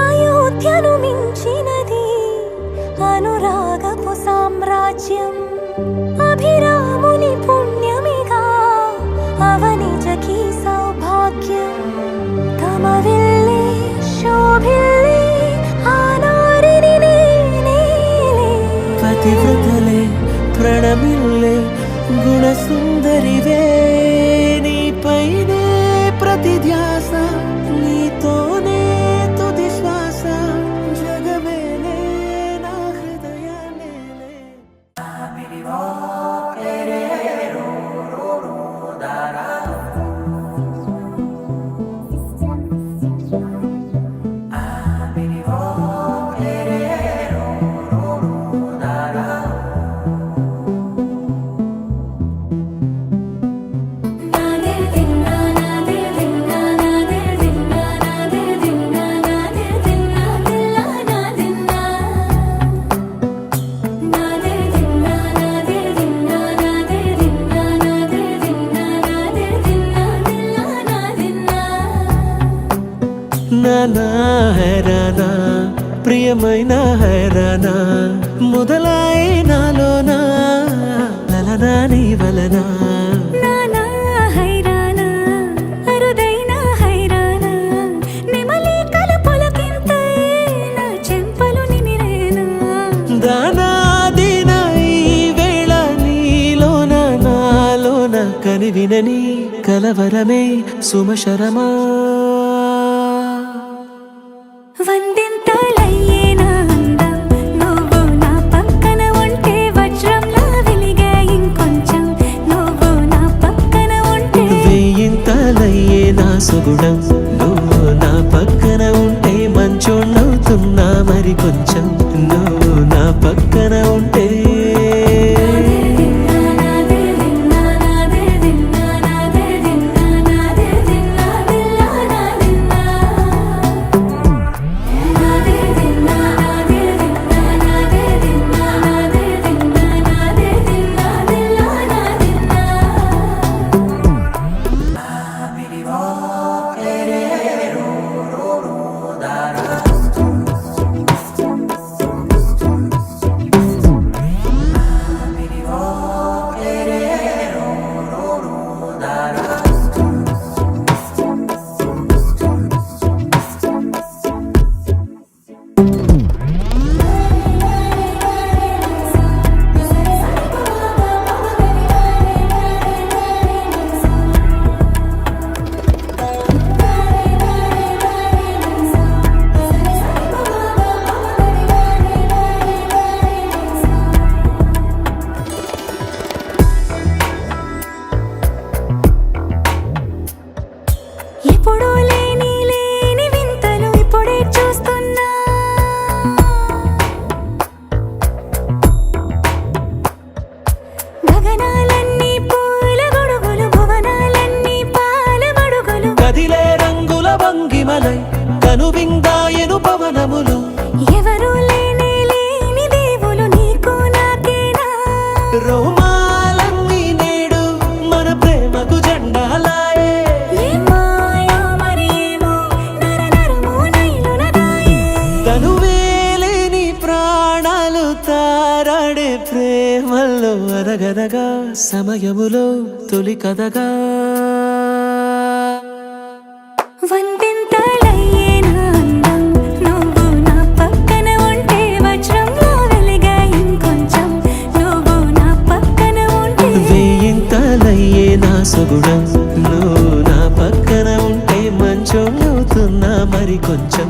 అయోధ్యను మించినది అనురాగపు సామ్రాజ్యం అభిరాముని పుణ్యమిగా అవనిజకి సౌభాగ్యం కమవిల్లే శోభిల్లే ఆనారిని నేనేలే పతివ్రతలే ప్రణమిల్లే గుణసుందరివే నీపైనే ప్రతి ధ్యాస నీతోనే తుది శ్వాస జగమేలే నా హృదయాన్నేలే నానా హైరానా ప్రియమైన హైరానా మొదలాయి నాలోనా లలనా నీ వలనా నానా హైరానా అరుదైన హైరానా నెమలి కలపులకింతై నా చెంపలు నిమిరేనా దానా దీనా ఈ వేళ నీలోన నాలోన కనివినని కలవరమే సుమశరమా వందింతలయ్యే నా అందం నువ్వు నా పక్కన ఉంటే వజ్రంలా వెలిగే ఇంకొంచెం నువ్వు నా పక్కన ఉంటే వేయింతలయ్యే నా సుగుణం నువ్వు నా పక్కన ఉంటే మంచోణ్ణవుతున్నా మరి కొంచెం నువ్వు నా పక్కన ఉంటే కథగనగా సమయములో తొలి కథగా వందింతలయ్యే నా అందం నువ్వు నా పక్కన ఉంటే వజ్రంలా వెలిగే ఇంకొంచెం నువ్వు నా పక్కన ఉంటే వేయింతలయ్యే నా సుగుణం నువ్వు నా పక్కన ఉంటే మంచోళ్ళవుతున్నా మరి కొంచెం